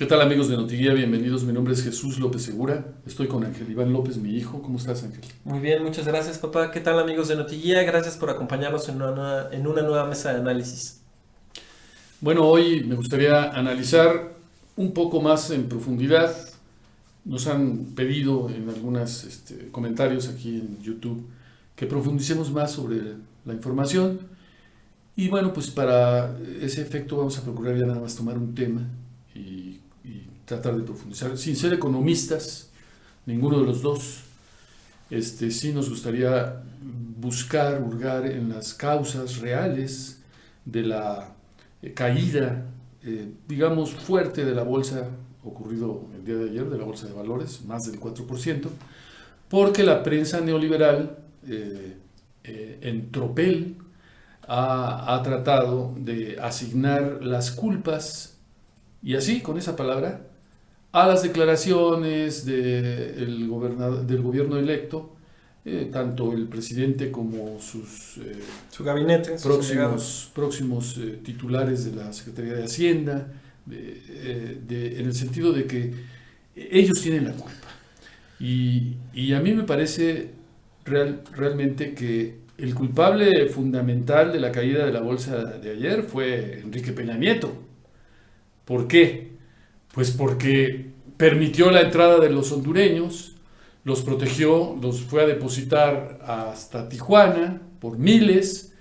¿Qué tal, amigos de Notiguía? Bienvenidos. Mi nombre es Jesús López Segura. Estoy con Ángel Iván López, mi hijo. ¿Cómo estás, Ángel? Muy bien, muchas gracias, papá. ¿Qué tal, amigos de Notiguía? Gracias por acompañarnos en una nueva mesa de análisis. Bueno, hoy me gustaría analizar un poco más en profundidad. Nos han pedido en algunos comentarios aquí en YouTube que profundicemos más sobre la información. Y bueno, pues para ese efecto vamos a procurar ya nada más tomar un tema y tratar de profundizar. Sin ser economistas, ninguno de los dos, sí nos gustaría hurgar en las causas reales de la caída, digamos, fuerte de la bolsa, ocurrido el día de ayer, de la bolsa de valores, más del 4%, porque la prensa neoliberal en tropel ha tratado de asignar las culpas, y así, con esa palabra, a las declaraciones del gobierno electo, tanto el presidente como Su gabinete, sus allegados. próximos titulares de la Secretaría de Hacienda, en el sentido de que ellos tienen la culpa. Y a mí me parece realmente que el culpable fundamental de la caída de la bolsa de ayer fue Enrique Peña Nieto. ¿Por qué? Pues porque permitió la entrada de los hondureños, los protegió, los fue a depositar hasta Tijuana por miles,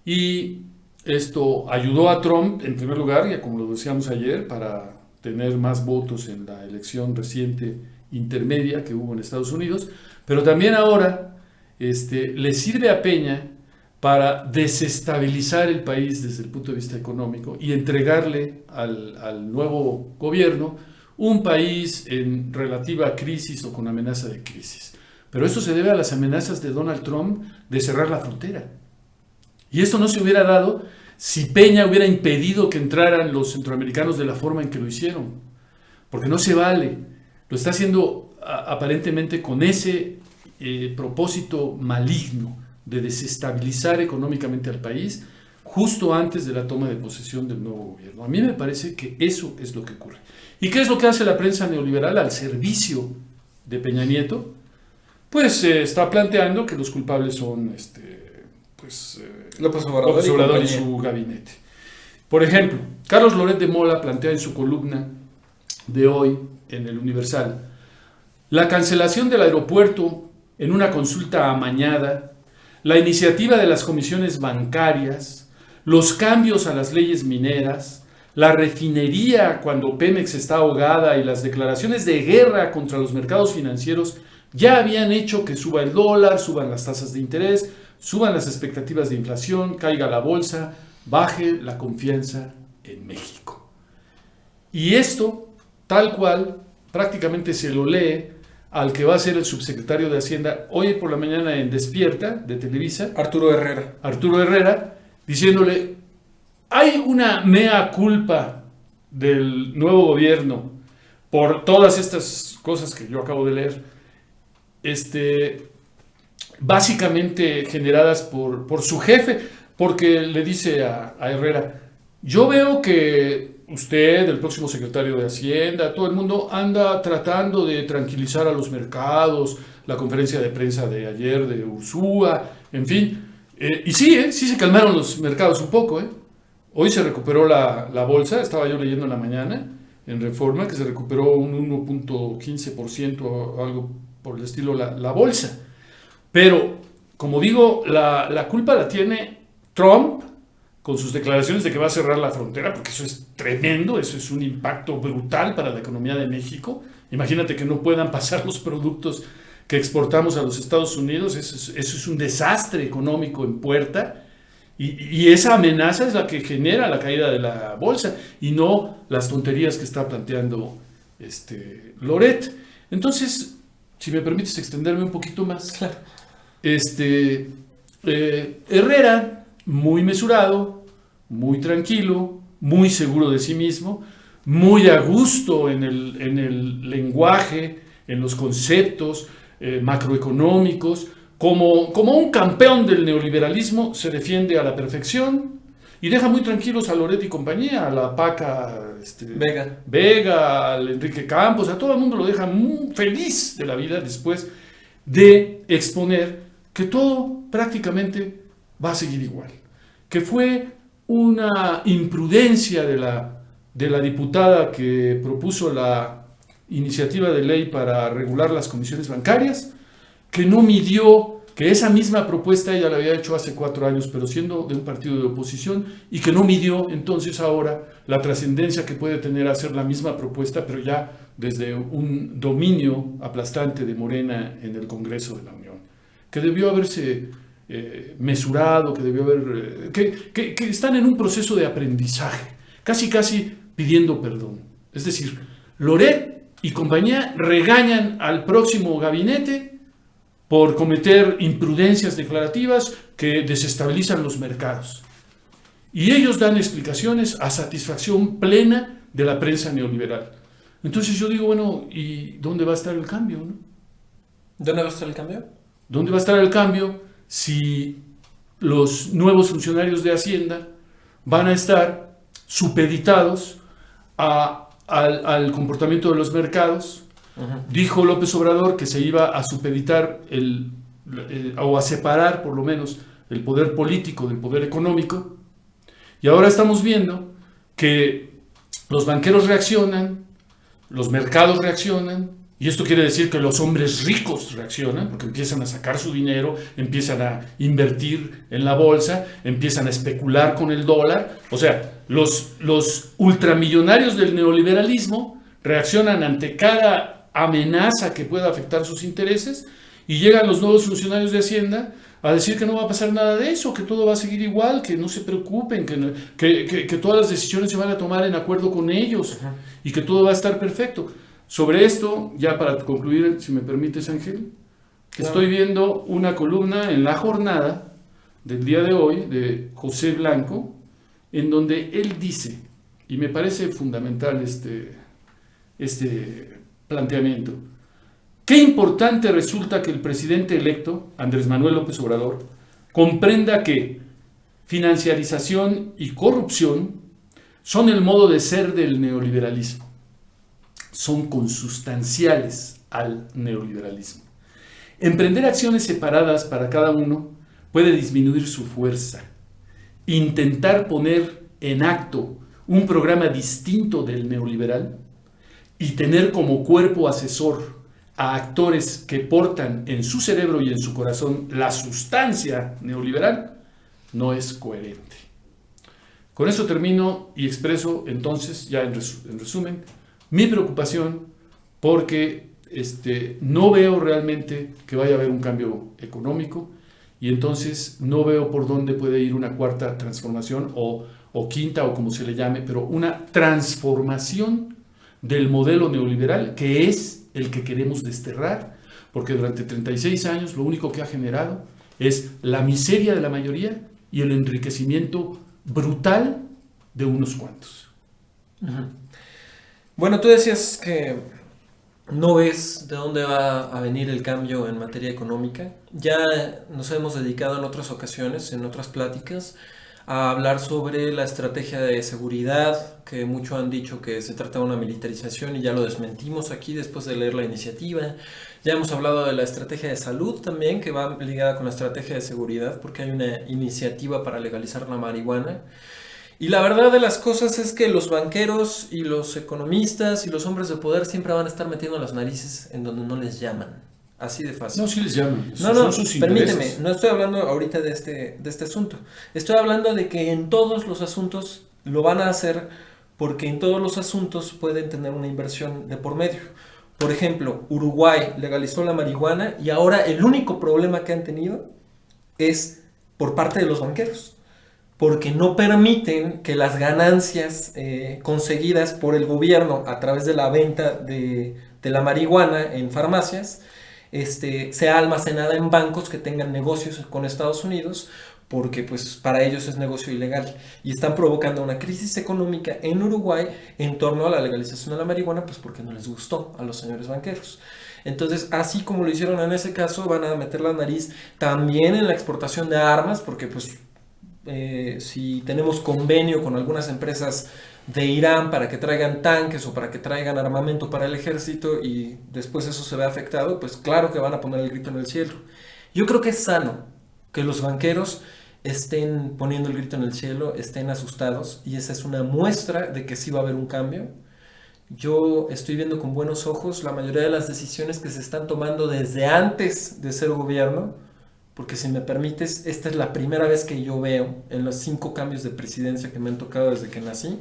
y esto ayudó a Trump, en primer lugar, ya como lo decíamos ayer, para tener más votos en la elección reciente intermedia que hubo en Estados Unidos, pero también ahora le sirve a Peña para desestabilizar el país desde el punto de vista económico y entregarle al nuevo gobierno un país en relativa crisis o con amenaza de crisis. Pero esto se debe a las amenazas de Donald Trump de cerrar la frontera. Y esto no se hubiera dado si Peña hubiera impedido que entraran los centroamericanos de la forma en que lo hicieron. Porque no se vale. Lo está haciendo aparentemente con ese propósito maligno de desestabilizar económicamente al país justo antes de la toma de posesión del nuevo gobierno. A mí me parece que eso es lo que ocurre. ¿Y qué es lo que hace la prensa neoliberal al servicio de Peña Nieto? Pues está planteando que los culpables son López López Obrador y compañía. su gabinete. Por ejemplo, Carlos Loret de Mola plantea en su columna de hoy en El Universal la cancelación del aeropuerto en una consulta amañada, la iniciativa de las comisiones bancarias, los cambios a las leyes mineras, la refinería cuando Pemex está ahogada y las declaraciones de guerra contra los mercados financieros ya habían hecho que suba el dólar, suban las tasas de interés, suban las expectativas de inflación, caiga la bolsa, baje la confianza en México. Y esto, tal cual, prácticamente se lo lee al que va a ser el subsecretario de Hacienda hoy por la mañana en Despierta, de Televisa, Arturo Herrera, diciéndole: hay una mea culpa del nuevo gobierno por todas estas cosas que yo acabo de leer, básicamente generadas por su jefe, porque le dice a Herrera: yo veo que usted, el próximo secretario de Hacienda, todo el mundo anda tratando de tranquilizar a los mercados, la conferencia de prensa de ayer de Ursúa, en fin, y sí, sí se calmaron los mercados un poco. Hoy se recuperó la bolsa, estaba yo leyendo en la mañana, en Reforma, que se recuperó un 1.15% o algo por el estilo la bolsa. Pero, como digo, la culpa la tiene Trump con sus declaraciones de que va a cerrar la frontera, porque eso es tremendo, eso es un impacto brutal para la economía de México. Imagínate que no puedan pasar los productos que exportamos a los Estados Unidos, eso es un desastre económico en puerta. Y esa amenaza es la que genera la caída de la bolsa y no las tonterías que está planteando Loret. Entonces, si me permites extenderme un poquito más, claro. Herrera, muy mesurado, muy tranquilo, muy seguro de sí mismo, muy a gusto en el lenguaje, en los conceptos macroeconómicos, como un campeón del neoliberalismo, se defiende a la perfección y deja muy tranquilos a Loret y compañía, a la Paca Vega, al Enrique Campos, a todo el mundo lo deja muy feliz de la vida después de exponer que todo prácticamente va a seguir igual, que fue una imprudencia de la diputada que propuso la iniciativa de ley para regular las comisiones bancarias, que no midió, que esa misma propuesta ella la había hecho hace 4 años, pero siendo de un partido de oposición, y que no midió entonces ahora la trascendencia que puede tener hacer la misma propuesta, pero ya desde un dominio aplastante de Morena en el Congreso de la Unión, que debió haberse mesurado, que debió haber, que están en un proceso de aprendizaje, casi pidiendo perdón. Es decir, Loret y compañía regañan al próximo gabinete por cometer imprudencias declarativas que desestabilizan los mercados. Y ellos dan explicaciones a satisfacción plena de la prensa neoliberal. Entonces yo digo, bueno, ¿y dónde va a estar el cambio, no? ¿Dónde va a estar el cambio? ¿Dónde va a estar el cambio si los nuevos funcionarios de Hacienda van a estar supeditados al comportamiento de los mercados? Dijo López Obrador que se iba a supeditar o a separar por lo menos el poder político del poder económico, y ahora estamos viendo que los banqueros reaccionan, los mercados reaccionan, y esto quiere decir que los hombres ricos reaccionan, porque empiezan a sacar su dinero, empiezan a invertir en la bolsa, empiezan a especular con el dólar. O sea, los ultramillonarios del neoliberalismo reaccionan ante cada amenaza que pueda afectar sus intereses, y llegan los nuevos funcionarios de Hacienda a decir que no va a pasar nada de eso, que todo va a seguir igual, que no se preocupen, que todas las decisiones se van a tomar en acuerdo con ellos y que todo va a estar perfecto. Sobre esto, ya para concluir, si me permites, Ángel, estoy viendo una columna en La Jornada del día de hoy de José Blanco, en donde él dice, y me parece fundamental este planteamiento: qué importante resulta que el presidente electo, Andrés Manuel López Obrador, comprenda que financiarización y corrupción son el modo de ser del neoliberalismo. Son consustanciales al neoliberalismo. Emprender acciones separadas para cada uno puede disminuir su fuerza. Intentar poner en acto un programa distinto del neoliberal y tener como cuerpo asesor a actores que portan en su cerebro y en su corazón la sustancia neoliberal no es coherente. Con eso termino y expreso entonces, ya en resumen, mi preocupación, porque no veo realmente que vaya a haber un cambio económico, y entonces no veo por dónde puede ir una cuarta transformación o quinta, o como se le llame, pero una transformación del modelo neoliberal, que es el que queremos desterrar, porque durante 36 años lo único que ha generado es la miseria de la mayoría y el enriquecimiento brutal de unos cuantos. Bueno, tú decías que no ves de dónde va a venir el cambio en materia económica. Ya nos hemos dedicado en otras ocasiones, en otras pláticas, a hablar sobre la estrategia de seguridad, que muchos han dicho que se trata de una militarización, y ya lo desmentimos aquí después de leer la iniciativa. Ya hemos hablado de la estrategia de salud también, que va ligada con la estrategia de seguridad, porque hay una iniciativa para legalizar la marihuana. Y la verdad de las cosas es que los banqueros y los economistas y los hombres de poder siempre van a estar metiendo las narices en donde no les llaman. Así de fácil. No, sí les llaman. No, permíteme, no estoy hablando ahorita de este asunto. Estoy hablando de que en todos los asuntos lo van a hacer, porque en todos los asuntos pueden tener una inversión de por medio. Por ejemplo, Uruguay legalizó la marihuana y ahora el único problema que han tenido es por parte de los banqueros, porque no permiten que las ganancias conseguidas por el gobierno a través de la venta de la marihuana en farmacias sea almacenada en bancos que tengan negocios con Estados Unidos, porque pues para ellos es negocio ilegal, y están provocando una crisis económica en Uruguay en torno a la legalización de la marihuana, pues porque no les gustó a los señores banqueros. Entonces, así como lo hicieron en ese caso, van a meter la nariz también en la exportación de armas, porque pues si tenemos convenio con algunas empresas de Irán para que traigan tanques o para que traigan armamento para el ejército y después eso se ve afectado, pues claro que van a poner el grito en el cielo. Yo creo que es sano que los banqueros estén poniendo el grito en el cielo, estén asustados, y esa es una muestra de que sí va a haber un cambio. Yo estoy viendo con buenos ojos la mayoría de las decisiones que se están tomando desde antes de ser gobierno, porque si me permites, esta es la primera vez que yo veo en los 5 cambios de presidencia que me han tocado desde que nací,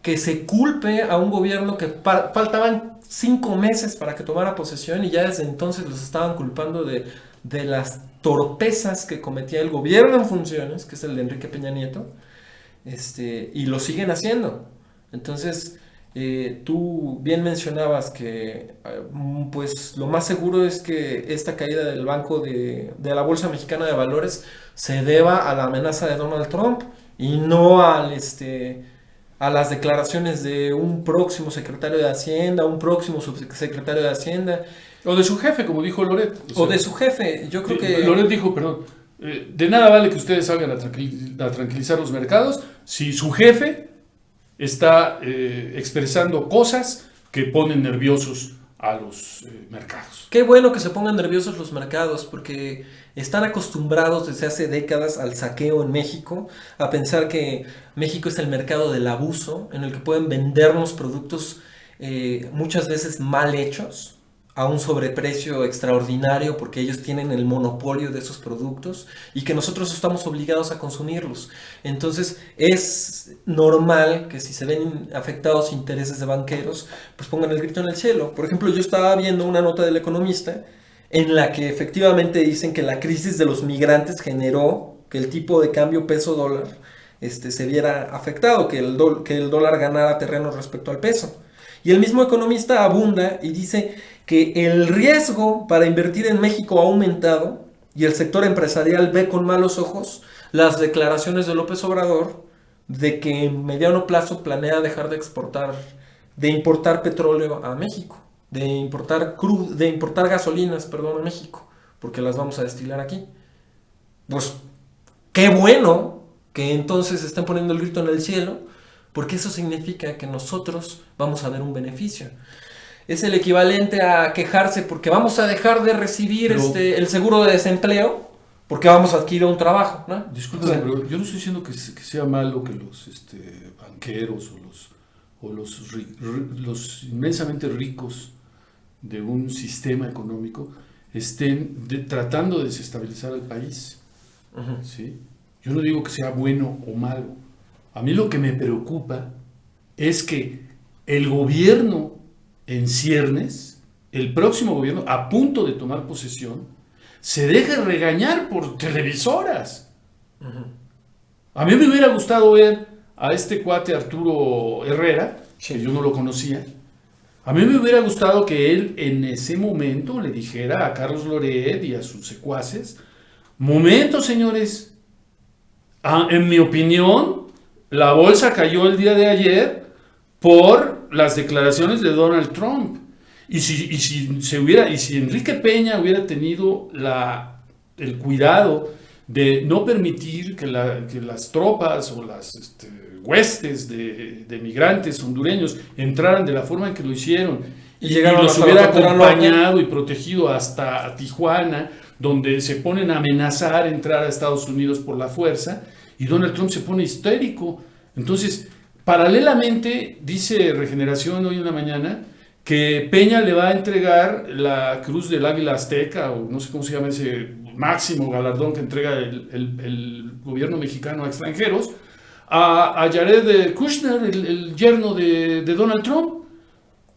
que se culpe a un gobierno que faltaban 5 meses para que tomara posesión y ya desde entonces los estaban culpando de las torpezas que cometía el gobierno en funciones, que es el de Enrique Peña Nieto, y lo siguen haciendo. Entonces, tú bien mencionabas que pues lo más seguro es que esta caída del banco de la Bolsa Mexicana de Valores se deba a la amenaza de Donald Trump y no a las declaraciones de un próximo secretario de Hacienda, un próximo subsecretario de Hacienda. O de su jefe, como dijo Loret. O de su jefe, yo creo que... Loret dijo, perdón, de nada vale que ustedes salgan a tranquilizar los mercados si su jefe está expresando cosas que ponen nerviosos a los mercados. Qué bueno que se pongan nerviosos los mercados, porque están acostumbrados desde hace décadas al saqueo en México, a pensar que México es el mercado del abuso, en el que pueden vendernos productos muchas veces mal hechos, a un sobreprecio extraordinario porque ellos tienen el monopolio de esos productos y que nosotros estamos obligados a consumirlos. Entonces es normal que si se ven afectados intereses de banqueros, pues pongan el grito en el cielo. Por ejemplo, yo estaba viendo una nota del Economista en la que efectivamente dicen que la crisis de los migrantes generó que el tipo de cambio peso-dólar se viera afectado, que el dólar ganara terreno respecto al peso. Y el mismo Economista abunda y dice que el riesgo para invertir en México ha aumentado y el sector empresarial ve con malos ojos las declaraciones de López Obrador de que en mediano plazo planea dejar de importar petróleo a México, de importar gasolinas, a México, porque las vamos a destilar aquí. Pues qué bueno que entonces estén poniendo el grito en el cielo, porque eso significa que nosotros vamos a ver un beneficio. Es el equivalente a quejarse porque vamos a dejar de recibir el seguro de desempleo porque vamos a adquirir un trabajo, ¿no? Disculpe, pero yo no estoy diciendo que sea malo que los banqueros o los inmensamente ricos de un sistema económico estén tratando de desestabilizar al país. Uh-huh. ¿Sí? Yo no digo que sea bueno o malo. A mí lo que me preocupa es que el gobierno en ciernes, el próximo gobierno a punto de tomar posesión, se deje regañar por televisoras. Uh-huh. A mí me hubiera gustado ver a este cuate Arturo Herrera, sí, que yo no lo conocía. A mí me hubiera gustado que él en ese momento le dijera a Carlos Loret y a sus secuaces: momento, señores, en mi opinión, la bolsa cayó el día de ayer por las declaraciones de Donald Trump. Y si Enrique Peña hubiera tenido el cuidado de no permitir que las tropas o las huestes de migrantes hondureños entraran de la forma en que lo hicieron y los hubiera acompañado y protegido hasta Tijuana, donde se ponen a amenazar entrar a Estados Unidos por la fuerza, y Donald Trump se pone histérico. Entonces, paralelamente, dice Regeneración hoy en la mañana que Peña le va a entregar la Cruz del Águila Azteca, o no sé cómo se llama ese máximo galardón que entrega el gobierno mexicano a extranjeros, a Jared Kushner, el yerno de Donald Trump.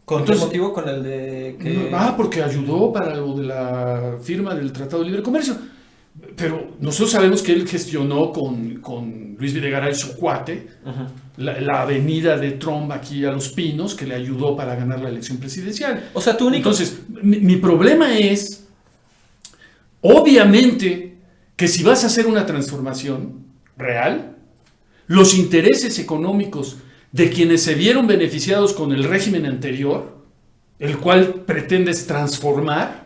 ¿Con qué motivo? Con el de que... porque ayudó para lo de la firma del Tratado de Libre Comercio. Pero nosotros sabemos que él gestionó con Luis Videgaray, su cuate, uh-huh, la avenida de Trump aquí a Los Pinos, que le ayudó para ganar la elección presidencial. O sea, tú único... Entonces, mi problema es, obviamente, que si vas a hacer una transformación real, los intereses económicos de quienes se vieron beneficiados con el régimen anterior, el cual pretendes transformar,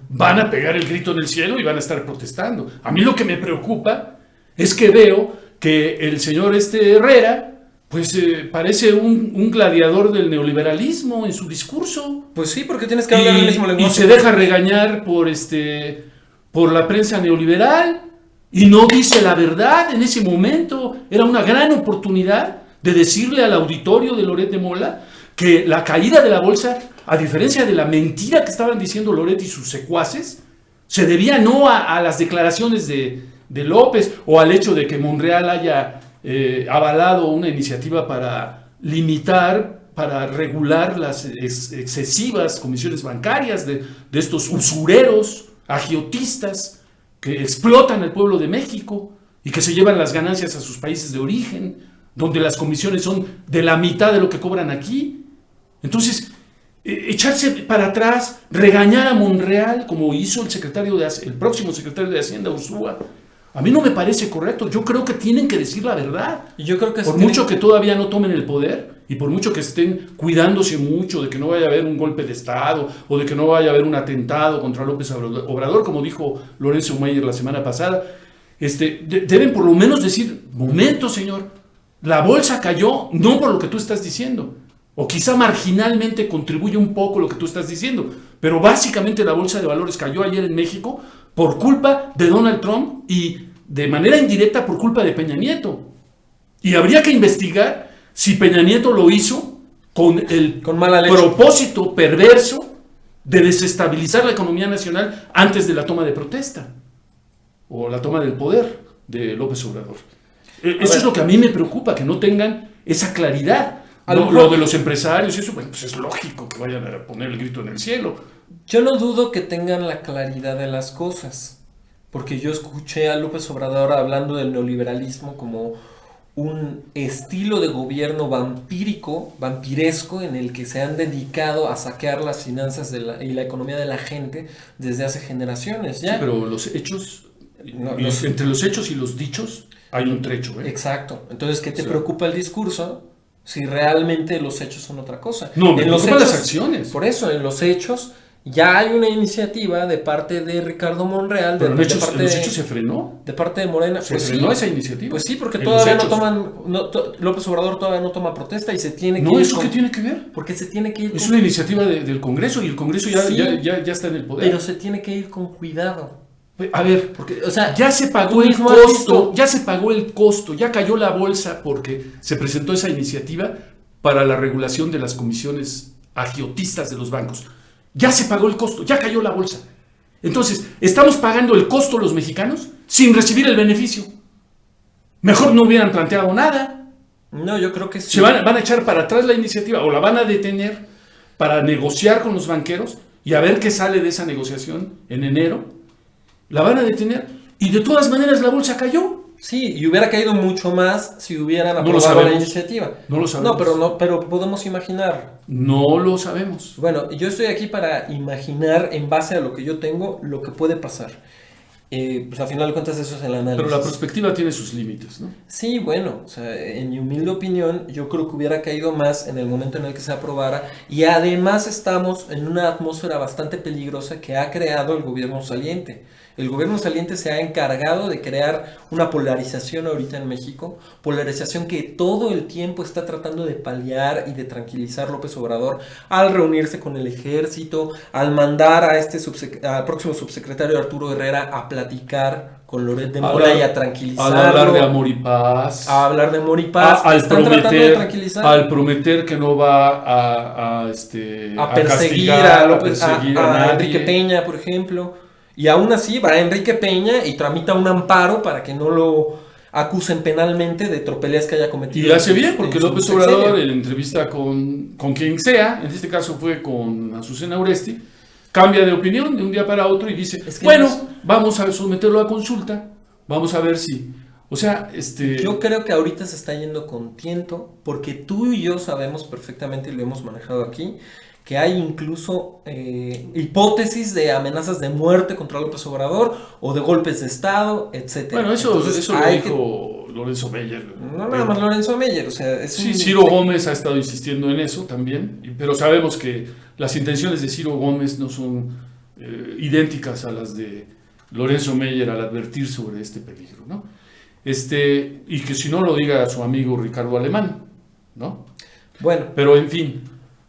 van a pegar el grito en el cielo y van a estar protestando. A mí lo que me preocupa es que veo que el señor Herrera pues parece un gladiador del neoliberalismo en su discurso. Pues sí, porque tienes que hablar el mismo lenguaje. Y se deja regañar por la prensa neoliberal y no dice la verdad en ese momento. Era una gran oportunidad de decirle al auditorio de Loret de Mola que la caída de la bolsa, a diferencia de la mentira que estaban diciendo Loret y sus secuaces, se debía no a las declaraciones de López o al hecho de que Monreal haya avalado una iniciativa para limitar, para regular las excesivas comisiones bancarias de estos usureros, agiotistas que explotan al pueblo de México y que se llevan las ganancias a sus países de origen, donde las comisiones son de la mitad de lo que cobran aquí. Entonces, echarse para atrás, regañar a Monreal, como hizo el próximo secretario de Hacienda, Ursúa, a mí no me parece correcto. Yo creo que tienen que decir la verdad. Y yo creo que por mucho que todavía no tomen el poder y por mucho que estén cuidándose mucho de que no vaya a haber un golpe de Estado o de que no vaya a haber un atentado contra López Obrador, como dijo Lorenzo Meyer la semana pasada, deben por lo menos decir, momento, señor, la bolsa cayó no por lo que tú estás diciendo, o quizá marginalmente contribuye un poco lo que tú estás diciendo, pero básicamente la bolsa de valores cayó ayer en México por culpa de Donald Trump y de manera indirecta por culpa de Peña Nieto. Y habría que investigar si Peña Nieto lo hizo con mala leche, propósito perverso de desestabilizar la economía nacional antes de la toma de protesta o la toma del poder de López Obrador. Eso es lo que a mí me preocupa, que no tengan esa claridad. Lo de los empresarios, eso, bueno, pues es lógico que vayan a poner el grito en el cielo. Yo no dudo que tengan la claridad de las cosas, porque yo escuché a López Obrador hablando del neoliberalismo como un estilo de gobierno vampiresco, en el que se han dedicado a saquear las finanzas y la economía de la gente desde hace generaciones. ¿Ya? Sí, pero los hechos, entre los hechos y los dichos hay un trecho. Exacto. Entonces, ¿qué te preocupa el discurso si realmente los hechos son otra cosa? No, me preocupan las acciones. Por eso, en los hechos ya hay una iniciativa de parte de Ricardo Monreal. Pero en los hechos se frenó. De parte de Morena. Se frenó esa iniciativa. Pues sí, porque todavía López Obrador todavía no toma protesta y se tiene que ir. No, ¿eso qué tiene que ver? Porque se tiene que ir. Es una iniciativa del Congreso y el Congreso ya está en el poder. Pero se tiene que ir con cuidado. A ver, porque, o sea, ya se pagó el costo, ya cayó la bolsa porque se presentó esa iniciativa para la regulación de las comisiones agiotistas de los bancos. Ya se pagó el costo, ya cayó la bolsa. Entonces, ¿estamos pagando el costo los mexicanos sin recibir el beneficio? Mejor no hubieran planteado nada. No, yo creo que sí. Se van a echar para atrás la iniciativa o la van a detener para negociar con los banqueros y a ver qué sale de esa negociación en enero. La van a detener y de todas maneras la bolsa cayó. Sí, y hubiera caído mucho más si hubieran aprobado la iniciativa. No lo sabemos. Pero podemos imaginar. No lo sabemos. Bueno, yo estoy aquí para imaginar en base a lo que yo tengo lo que puede pasar. Pues a final de cuentas eso es el análisis. Pero la perspectiva tiene sus límites, ¿no? Sí, bueno, o sea, en mi humilde opinión, yo creo que hubiera caído más en el momento en el que se aprobara, y además estamos en una atmósfera bastante peligrosa que ha creado el gobierno saliente. El gobierno saliente se ha encargado de crear una polarización ahorita en México, polarización que todo el tiempo está tratando de paliar y de tranquilizar López Obrador al reunirse con el ejército, al mandar a al próximo subsecretario Arturo Herrera a platicar con Loret de Mola y a tranquilizarlo. A hablar de amor y paz. A hablar de amor y paz. Al prometer que no va a perseguir a Enrique Peña, por ejemplo. Y aún así va Enrique Peña y tramita un amparo para que no lo acusen penalmente de tropelías que haya cometido. Y hace bien, porque López Obrador, en entrevista con quien sea, en este caso fue con Azucena Oresti, cambia de opinión de un día para otro y dice, vamos a someterlo a consulta, vamos a ver si... O sea, Yo creo que ahorita se está yendo con tiento, porque tú y yo sabemos perfectamente, y lo hemos manejado aquí, que hay incluso hipótesis de amenazas de muerte contra López Obrador o de golpes de Estado, etc. Bueno, eso lo dijo Lorenzo Meyer. No nada más Lorenzo Meyer, o sea... Ciro Gómez ha estado insistiendo en eso también, pero sabemos que las intenciones de Ciro Gómez no son idénticas a las de Lorenzo Meyer al advertir sobre este peligro, ¿no? Y que si no lo diga su amigo Ricardo Alemán, ¿no? Bueno. Pero en fin,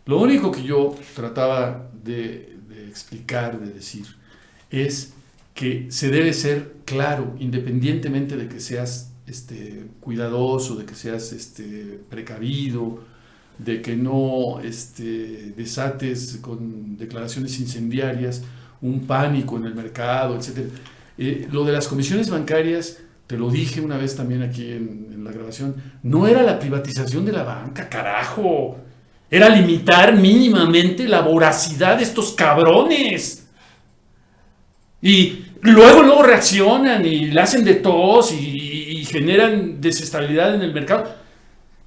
lo único que yo trataba de explicar, de decir, es que se debe ser claro, independientemente de que seas cuidadoso, de que seas precavido, de que no desates con declaraciones incendiarias un pánico en el mercado, etc. Lo de las comisiones bancarias, te lo dije una vez también aquí en la grabación, no era la privatización de la banca, carajo. Era limitar mínimamente la voracidad de estos cabrones. Y luego reaccionan y la hacen de tos y generan desestabilidad en el mercado.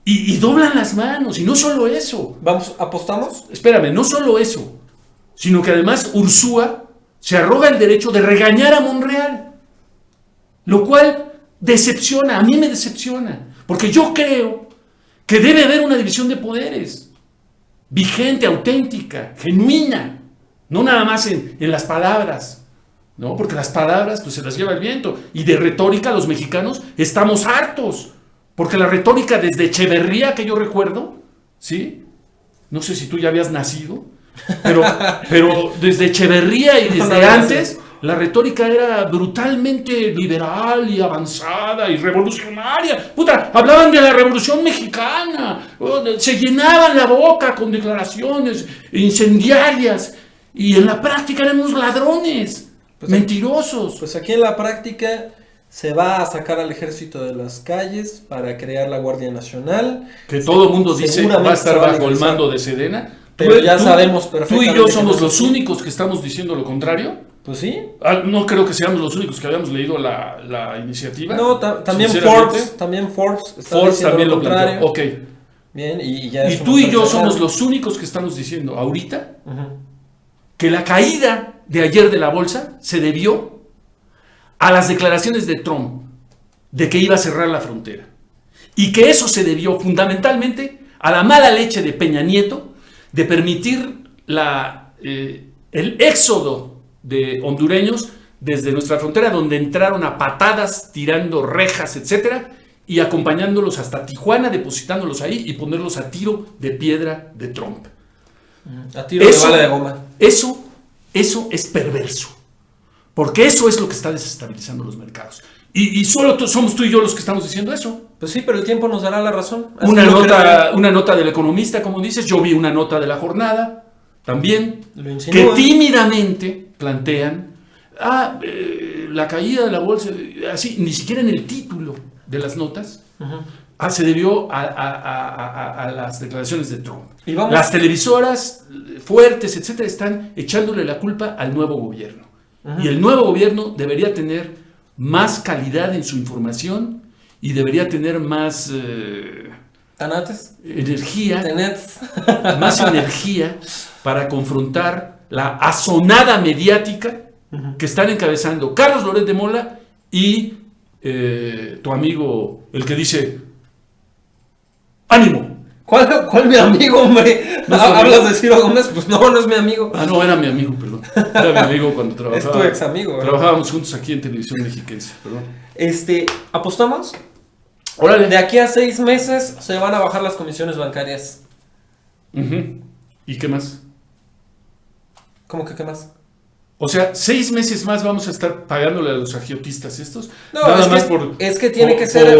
Y doblan las manos. Y no solo eso. ¿Vamos, apostamos? Espérame, no solo eso. Sino que además Ursúa se arroga el derecho de regañar a Monreal. Lo cual decepciona, a mí me decepciona. Porque yo creo que debe haber una división de poderes. Vigente, auténtica, genuina. No nada más en las palabras. ¿No? Porque las palabras pues se las lleva el viento. Y de retórica los mexicanos estamos hartos. Porque la retórica desde Echeverría, que yo recuerdo, ¿sí? No sé si tú ya habías nacido, pero desde Echeverría y desde antes, la retórica era brutalmente liberal y avanzada y revolucionaria. Puta, hablaban de la Revolución Mexicana, se llenaban la boca con declaraciones incendiarias y en la práctica eran unos ladrones, mentirosos. Pues aquí en la práctica se va a sacar al ejército de las calles para crear la Guardia Nacional. Que todo el mundo dice va a estar bajo el mando de Sedena. Pero ya sabemos perfectamente. ¿Tú y yo somos los únicos que estamos diciendo lo contrario? Pues sí. No creo que seamos los únicos que habíamos leído la iniciativa. No, también Forbes. Forbes también lo planteó. Ok. Bien, y ya. Y tú y yo somos los únicos que estamos diciendo ahorita que la caída de ayer de la bolsa se debió a las declaraciones de Trump de que iba a cerrar la frontera. Y que eso se debió fundamentalmente a la mala leche de Peña Nieto de permitir el éxodo de hondureños desde nuestra frontera, donde entraron a patadas, tirando rejas, etcétera, y acompañándolos hasta Tijuana, depositándolos ahí y ponerlos a tiro de piedra de Trump. A tiro de bala de goma. Eso es perverso. Porque eso es lo que está desestabilizando los mercados. Y solo somos tú y yo los que estamos diciendo eso. Pues sí, pero el tiempo nos dará la razón. Una nota del Economista, como dices. Yo vi una nota de La Jornada, también, que tímidamente plantean la caída de la bolsa, así, ni siquiera en el título de las notas, se debió a las declaraciones de Trump. Las televisoras fuertes, etcétera, están echándole la culpa al nuevo gobierno. Y el nuevo gobierno debería tener más calidad en su información y debería tener más energía, más energía para confrontar la azonada mediática que están encabezando Carlos Loret de Mola y tu amigo, el que dice ¡ánimo! ¿Cuál mi amigo, hombre? ¿No hablas de Ciro Gómez? Pues no es mi amigo. No, era mi amigo, perdón. Era mi amigo cuando trabajaba. Es tu ex amigo. Trabajábamos juntos aquí en Televisión Mexiquense, perdón. ¿Apostamos? Órale. De aquí a 6 meses se van a bajar las comisiones bancarias. ¿Y qué más? ¿Cómo que qué más? O sea, 6 meses más vamos a estar pagándole a los agiotistas estos. No, nada más es que tiene que ser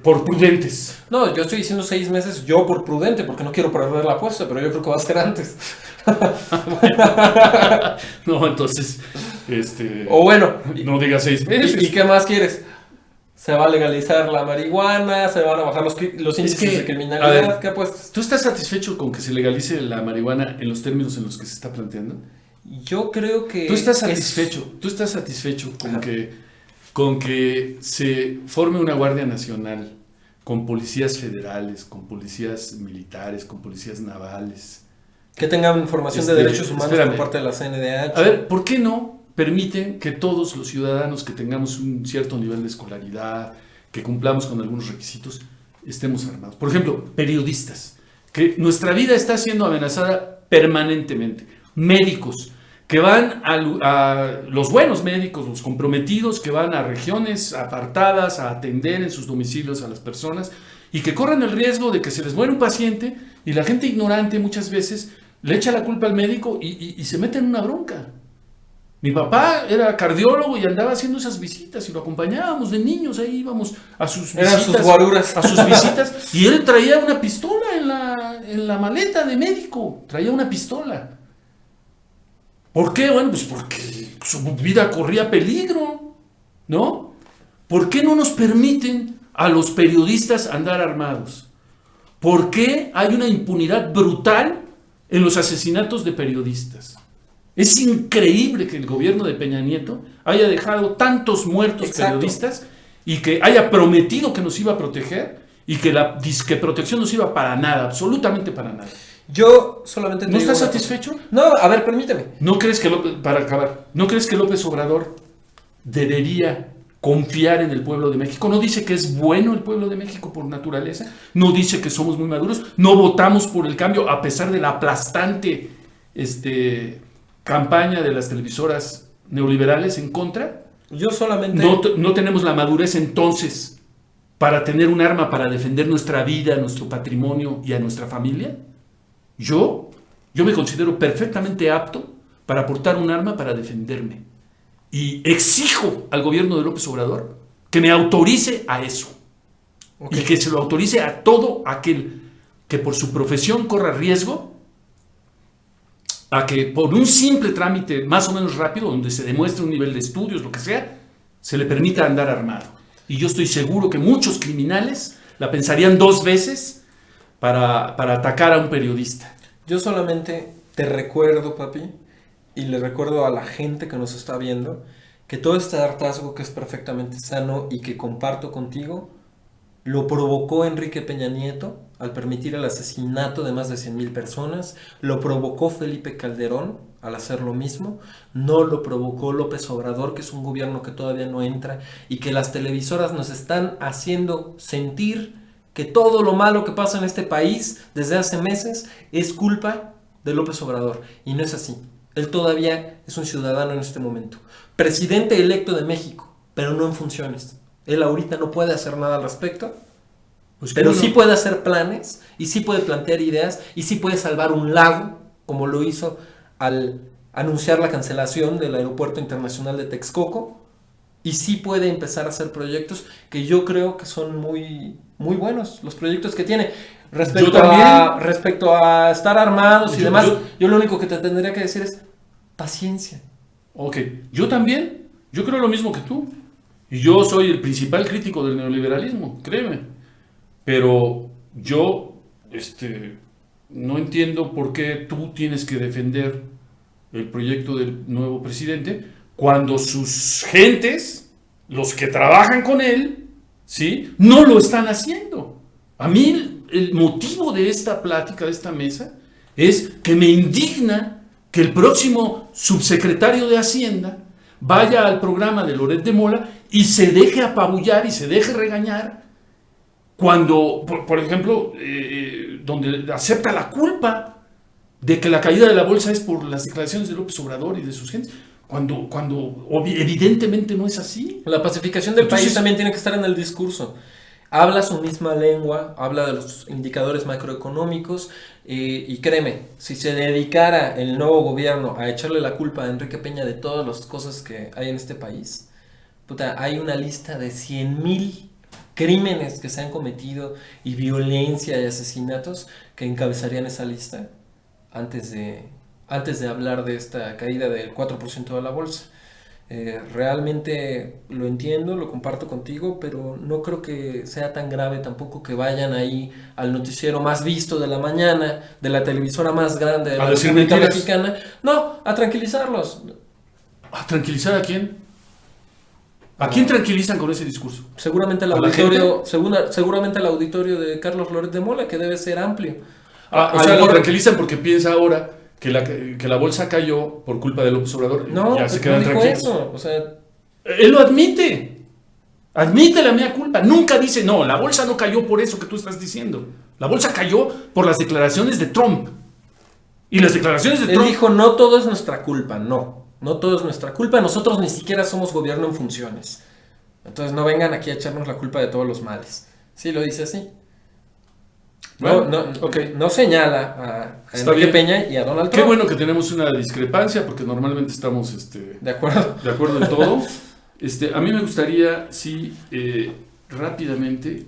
por prudentes. No, yo estoy diciendo 6 meses yo por prudente, porque no quiero perder la apuesta, pero yo creo que va a ser antes. No, entonces, o bueno, no digas 6 meses. ¿Y qué más quieres? Se va a legalizar la marihuana, se van a bajar los índices de criminalidad. ¿Qué apuestas? ¿Tú estás satisfecho con que se legalice la marihuana en los términos en los que se está planteando? Yo creo que... ¿Tú estás satisfecho con que se forme una Guardia Nacional con policías federales, con policías militares, con policías navales? Que tengan formación de derechos humanos por parte de la CNDH. A ver, ¿por qué no permiten que todos los ciudadanos que tengamos un cierto nivel de escolaridad, que cumplamos con algunos requisitos, estemos armados? Por ejemplo, periodistas, que nuestra vida está siendo amenazada permanentemente. Médicos, que van a los buenos médicos, los comprometidos, que van a regiones apartadas a atender en sus domicilios a las personas y que corren el riesgo de que se les muera un paciente y la gente ignorante muchas veces le echa la culpa al médico y se mete en una bronca. Mi papá era cardiólogo y andaba haciendo esas visitas y lo acompañábamos de niños, ahí íbamos a sus Eran sus guaruras. a sus visitas y él traía una pistola en la maleta de médico, traía una pistola. ¿Por qué? Bueno, pues porque su vida corría peligro, ¿no? ¿Por qué no nos permiten a los periodistas andar armados? ¿Por qué hay una impunidad brutal en los asesinatos de periodistas? Es increíble que el gobierno de Peña Nieto haya dejado tantos muertos periodistas y que haya prometido que nos iba a proteger y que la disque protección no sirva para nada, absolutamente para nada. Yo solamente te ¿No digo estás una cosa. satisfecho? No, a ver, permíteme. ¿No crees que para acabar, ¿no crees que López Obrador debería confiar en el pueblo de México? ¿No dice que es bueno el pueblo de México por naturaleza? ¿No dice que somos muy maduros? ¿No votamos por el cambio a pesar de la aplastante campaña de las televisoras neoliberales en contra? Yo solamente... ¿No tenemos la madurez entonces para tener un arma para defender nuestra vida, nuestro patrimonio y a nuestra familia? Yo me considero perfectamente apto para portar un arma para defenderme. Y exijo al gobierno de López Obrador que me autorice a eso. Okay. Y que se lo autorice a todo aquel que por su profesión corra riesgo a que por un simple trámite más o menos rápido, donde se demuestre un nivel de estudios, lo que sea, se le permita andar armado. Y yo estoy seguro que muchos criminales la pensarían 2 veces para atacar a un periodista. Yo solamente te recuerdo, papi, y le recuerdo a la gente que nos está viendo, que todo este hartazgo que es perfectamente sano y que comparto contigo, lo provocó Enrique Peña Nieto al permitir el asesinato de más de 100,000 personas, lo provocó Felipe Calderón al hacer lo mismo, no lo provocó López Obrador, que es un gobierno que todavía no entra y que las televisoras nos están haciendo sentir que todo lo malo que pasa en este país desde hace meses es culpa de López Obrador, y no es así. Él todavía es un ciudadano en este momento, presidente electo de México, pero no en funciones. Él ahorita no puede hacer nada al respecto, pues pero sí puede hacer planes, y sí puede plantear ideas, y sí puede salvar un lago, como lo hizo al anunciar la cancelación del Aeropuerto Internacional de Texcoco, y sí puede empezar a hacer proyectos que yo creo que son muy, muy buenos, los proyectos que tiene. Respecto a estar armados y demás, yo lo único que te tendría que decir es paciencia. Ok, yo también, yo creo lo mismo que tú. Y yo soy el principal crítico del neoliberalismo, créeme. Pero yo no entiendo por qué tú tienes que defender el proyecto del nuevo presidente cuando sus gentes, los que trabajan con él, ¿sí?, no lo están haciendo. A mí el motivo de esta plática, de esta mesa, es que me indigna que el próximo subsecretario de Hacienda vaya al programa de Loret de Mola y se deje apabullar y se deje regañar cuando, por ejemplo, donde acepta la culpa de que la caída de la bolsa es por las declaraciones de López Obrador y de sus gentes, cuando evidentemente no es así. La pacificación del país también tiene que estar en el discurso. Habla su misma lengua, habla de los indicadores macroeconómicos, y créeme, si se dedicara el nuevo gobierno a echarle la culpa a Enrique Peña de todas las cosas que hay en este país, hay una lista de 100,000 crímenes que se han cometido y violencia y asesinatos que encabezarían esa lista antes de hablar de esta caída del 4% de la bolsa. Realmente lo entiendo, lo comparto contigo, pero no creo que sea tan grave tampoco que vayan ahí al noticiero más visto de la mañana, de la televisora más grande de la República Mexicana. No, a tranquilizarlos. ¿A tranquilizar a quién? ¿A quién tranquilizan con ese discurso? Seguramente el auditorio, seguramente el auditorio de Carlos Loret de Mola, que debe ser amplio. O sea, lo tranquilizan porque piensa ahora que la bolsa cayó por culpa de López Obrador. No, ya se quedan tranquilos. Eso. O sea, él lo admite. Admite la mea culpa. Nunca dice, no, la bolsa no cayó por eso que tú estás diciendo. La bolsa cayó por las declaraciones de Trump. Y las declaraciones de Él Trump... dijo, no todo es nuestra culpa, no todo es nuestra culpa, nosotros ni siquiera somos gobierno en funciones. Entonces no vengan aquí a echarnos la culpa de todos los males. Sí, lo dice así. Bueno, No señala a Está Enrique bien. Peña y a Donald Qué Trump. bueno que tenemos una discrepancia, porque normalmente estamos De acuerdo. de acuerdo en todo. A mí me gustaría, sí, rápidamente,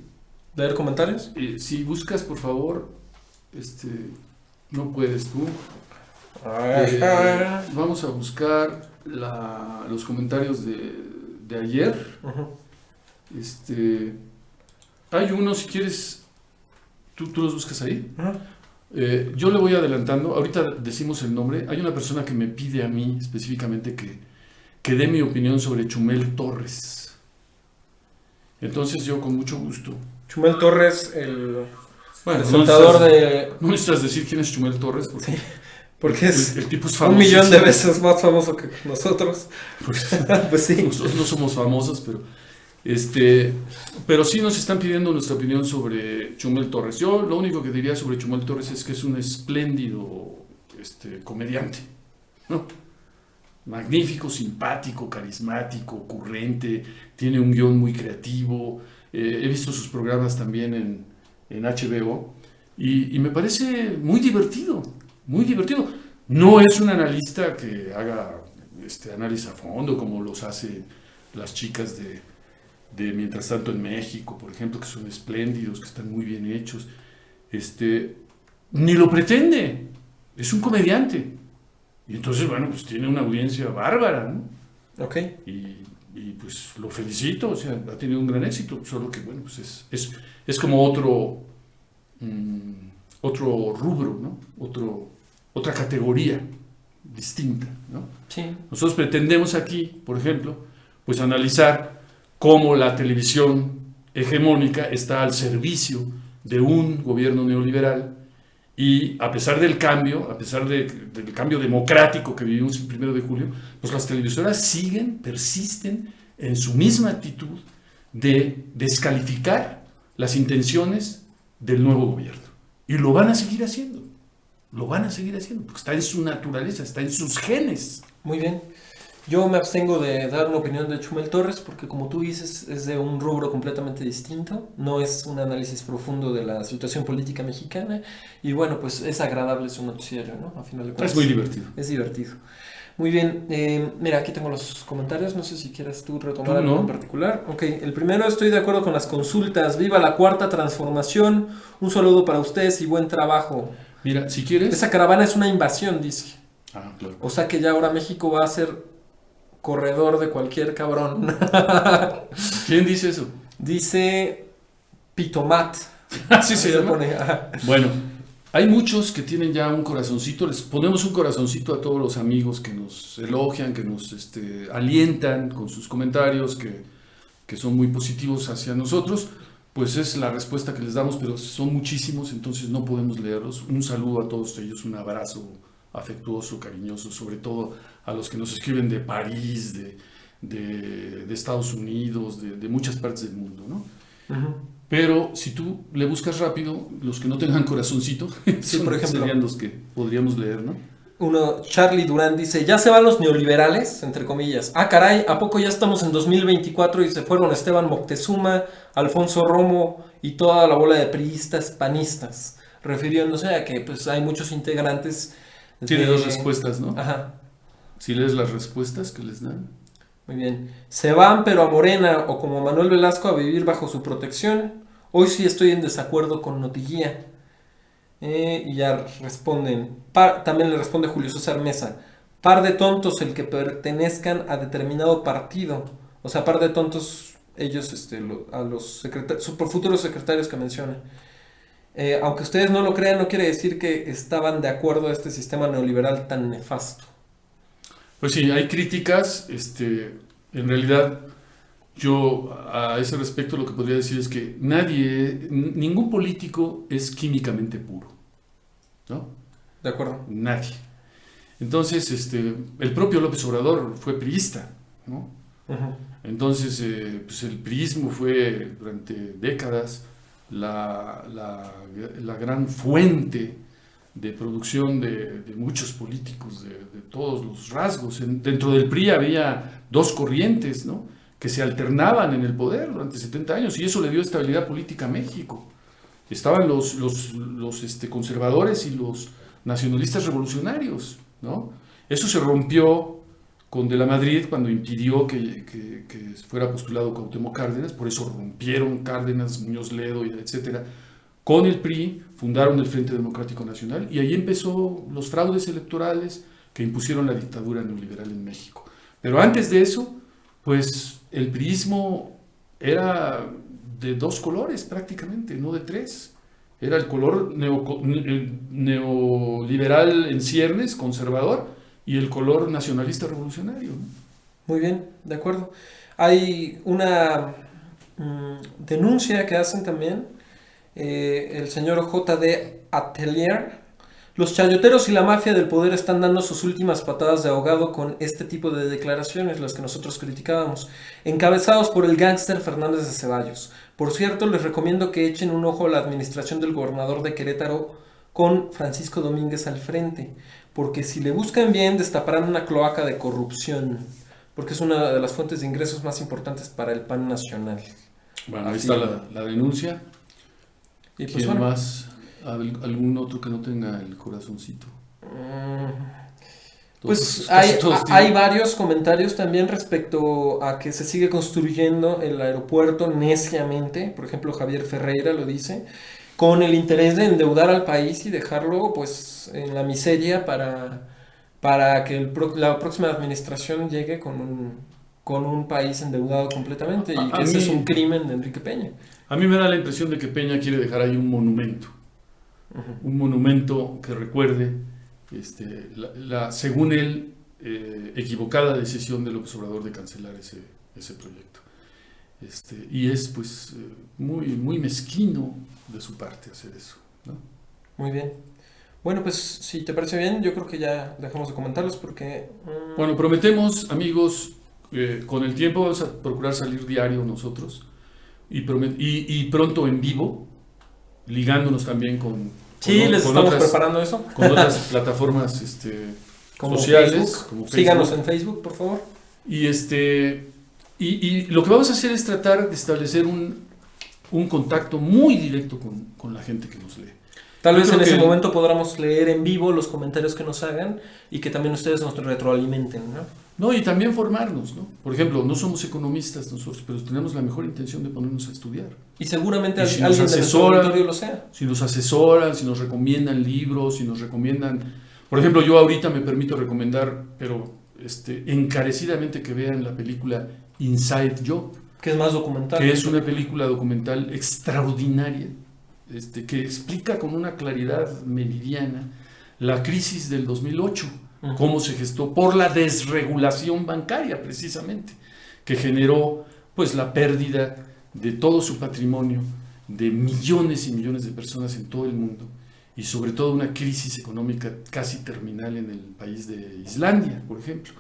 ¿Leer comentarios? si buscas, por favor, no puedes tú. Vamos a buscar los comentarios de ayer. Uh-huh. Hay uno, si quieres, tú los buscas ahí. Uh-huh. Yo le voy adelantando, ahorita decimos el nombre. Hay una persona que me pide a mí específicamente que dé mi opinión sobre Chumel Torres. Entonces yo con mucho gusto. Chumel Torres, el Bueno, presentador de... No necesitas decir quién es Chumel Torres, porque, Sí, porque es el tipo es 1 millón de veces más famoso que nosotros. Pues sí. Nosotros no somos famosos, pero sí nos están pidiendo nuestra opinión sobre Chumel Torres. Yo lo único que diría sobre Chumel Torres es que es un espléndido comediante, ¿no? Magnífico, simpático, carismático, ocurrente, tiene un guión muy creativo. He visto sus programas también en HBO y me parece muy divertido, muy divertido. No es un analista que haga análisis a fondo como los hacen las chicas de Mientras tanto en México, por ejemplo, que son espléndidos, que están muy bien hechos. Ni lo pretende, es un comediante. Y entonces, bueno, pues tiene una audiencia bárbara, ¿no? Ok. Y pues lo felicito, o sea, ha tenido un gran éxito, solo que, bueno, pues es como otro rubro, ¿no? Otra categoría distinta, ¿no? Sí. Nosotros pretendemos aquí, por ejemplo, pues analizar cómo la televisión hegemónica está al servicio de un gobierno neoliberal. Y a pesar del cambio, del cambio democrático que vivimos el 1 de julio, pues las televisoras persisten en su misma actitud de descalificar las intenciones del nuevo gobierno. Y lo van a seguir haciendo, porque está en su naturaleza, está en sus genes. Muy bien. Yo me abstengo de dar una opinión de Chumel Torres porque, como tú dices, es de un rubro completamente distinto. No es un análisis profundo de la situación política mexicana. Y bueno, pues es agradable su noticiario, ¿no? A final de cuentas. Es muy divertido. Es divertido. Muy bien. Mira, aquí tengo los comentarios. No sé si quieras tú retomar ¿Tú, algo no? en particular. Ok, el primero, estoy de acuerdo con las consultas. ¡Viva la cuarta transformación! Un saludo para ustedes y buen trabajo. Mira, si quieres... Esa caravana es una invasión, dice. Ah, claro. O sea que ya ahora México va a ser corredor de cualquier cabrón. ¿Quién dice eso? Dice Pitomat. Así se llama. Pone. Bueno, hay muchos que tienen ya un corazoncito. Les ponemos un corazoncito a todos los amigos que nos elogian, que nos alientan con sus comentarios, que son muy positivos hacia nosotros. Pues es la respuesta que les damos, pero son muchísimos, entonces no podemos leerlos. Un saludo a todos ellos, un abrazo afectuoso, cariñoso, sobre todo a los que nos escriben de París, de Estados Unidos, de muchas partes del mundo, ¿no? Uh-huh. Pero si tú le buscas rápido, los que no tengan corazoncito, sí, por ejemplo, serían los que podríamos leer, ¿no? Uno, Charlie Durán dice, ¿ya se van los neoliberales? Entre comillas. Ah, caray, ¿a poco ya estamos en 2024 y se fueron Esteban Moctezuma, Alfonso Romo y toda la bola de priistas panistas? Refiriéndose a que pues hay muchos integrantes. Tiene dos respuestas, ¿no? Ajá. Si lees las respuestas que les dan. Muy bien. Se van pero a Morena o como Manuel Velasco a vivir bajo su protección. Hoy sí estoy en desacuerdo con Notiguía. Y ya responden. También le responde Julio César Mesa. Par de tontos el que pertenezcan a determinado partido. O sea, par de tontos ellos a los futuros secretarios que menciona. Aunque ustedes no lo crean, no quiere decir que estaban de acuerdo a este sistema neoliberal tan nefasto. Pues sí, hay críticas. En realidad, yo a ese respecto lo que podría decir es que ningún político es químicamente puro, ¿no? De acuerdo. Nadie. Entonces, el propio López Obrador fue priista, ¿no? Uh-huh. Entonces, pues el priismo fue durante décadas la gran fuente de producción de muchos políticos de todos los rasgos. Dentro del PRI había dos corrientes, ¿no?, que se alternaban en el poder durante 70 años, y eso le dio estabilidad política a México. Estaban los conservadores y los nacionalistas revolucionarios, ¿no? Eso se rompió con De la Madrid cuando impidió que fuera postulado Cuauhtémoc Cárdenas. Por eso rompieron Cárdenas, Muñoz Ledo, etcétera. Con el PRI fundaron el Frente Democrático Nacional, y ahí empezó los fraudes electorales que impusieron la dictadura neoliberal en México. Pero antes de eso, pues el priismo era de dos colores prácticamente, no de tres. Era el color neoliberal en ciernes, conservador, y el color nacionalista revolucionario, ¿no? Muy bien, de acuerdo. Hay una denuncia que hacen también el señor J.D. Atelier. Los chayoteros y la mafia del poder están dando sus últimas patadas de ahogado con este tipo de declaraciones, las que nosotros criticábamos, encabezados por el gángster Fernández de Ceballos. Por cierto, les recomiendo que echen un ojo a la administración del gobernador de Querétaro con Francisco Domínguez al frente, porque si le buscan bien destaparán una cloaca de corrupción, porque es una de las fuentes de ingresos más importantes para el PAN nacional. Bueno, ahí está la denuncia. Y pues, ¿Quién bueno, más? ¿Algún otro que no tenga el corazoncito? Pues hay varios comentarios también respecto a que se sigue construyendo el aeropuerto neciamente. Por ejemplo, Javier Ferreira lo dice, con el interés de endeudar al país y dejarlo pues en la miseria para que la próxima administración llegue con un país endeudado completamente, y que ese es un crimen de Enrique Peña. A mí me da la impresión de que Peña quiere dejar ahí un monumento. Un monumento que recuerde según él, equivocada decisión de López Obrador de cancelar ese proyecto. Y es pues muy, muy mezquino de su parte hacer eso, ¿no? Muy bien. Bueno, pues si te parece bien, yo creo que ya dejamos de comentarlos porque... Bueno, prometemos, amigos, con el tiempo vamos a procurar salir diario nosotros y pronto en vivo, ligándonos también con les estamos preparando eso. Con otras plataformas como sociales. Facebook. Como Facebook. Síganos en Facebook, por favor. Y lo que vamos a hacer es tratar de establecer un contacto muy directo con la gente que nos lee. Tal vez en ese momento podamos leer en vivo los comentarios que nos hagan y que también ustedes nos retroalimenten, ¿no? No, y también formarnos, ¿no? Por ejemplo, no somos economistas nosotros, pero tenemos la mejor intención de ponernos a estudiar. Y seguramente si alguien del auditorio lo sea. Si nos asesoran, si nos recomiendan libros, si nos recomiendan... Por ejemplo, yo ahorita me permito recomendar, pero encarecidamente, que vean la película Inside Job. Que es más documental. Que es una película documental extraordinaria, que explica con una claridad meridiana la crisis del 2008, cómo se gestó por la desregulación bancaria, precisamente, que generó pues la pérdida de todo su patrimonio, de millones y millones de personas en todo el mundo, y sobre todo una crisis económica casi terminal en el país de Islandia, por ejemplo.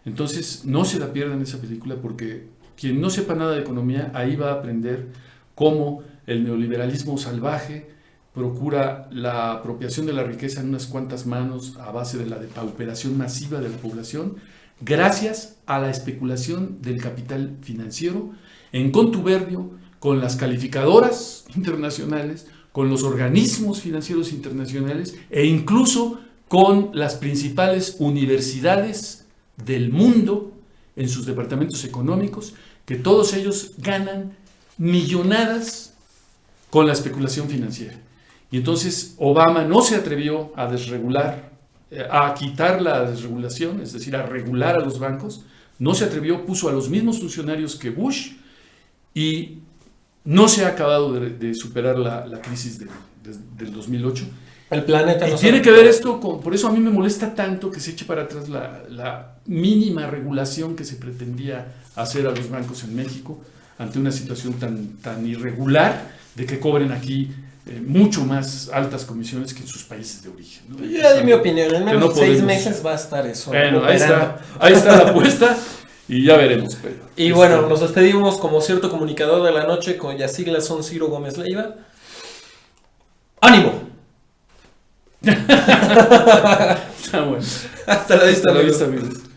Entonces, no se la pierdan esa película, porque quien no sepa nada de economía, ahí va a aprender cómo el neoliberalismo salvaje procura la apropiación de la riqueza en unas cuantas manos a base de la depauperación masiva de la población, gracias a la especulación del capital financiero, en contubernio con las calificadoras internacionales, con los organismos financieros internacionales e incluso con las principales universidades del mundo en sus departamentos económicos, que todos ellos ganan millonadas con la especulación financiera. Y entonces Obama no se atrevió a desregular, a quitar la desregulación, es decir, a regular a los bancos, no se atrevió, puso a los mismos funcionarios que Bush, y no se ha acabado de superar la crisis del 2008. El planeta no tiene que ver esto por eso a mí me molesta tanto que se eche para atrás la mínima regulación que se pretendía hacer a los bancos en México ante una situación tan irregular de que cobren aquí mucho más altas comisiones que en sus países de origen, ¿no? Yo ya di mi opinión, en menos de 6 meses va a estar eso. Bueno, ahí está la apuesta y ya veremos. Pero, y bueno, nos despedimos como cierto comunicador de la noche, cuyas siglas son Ciro Gómez Leiva. ¡Ánimo! Está bueno. Hasta la vista, Hasta la amigos. vista, amigos.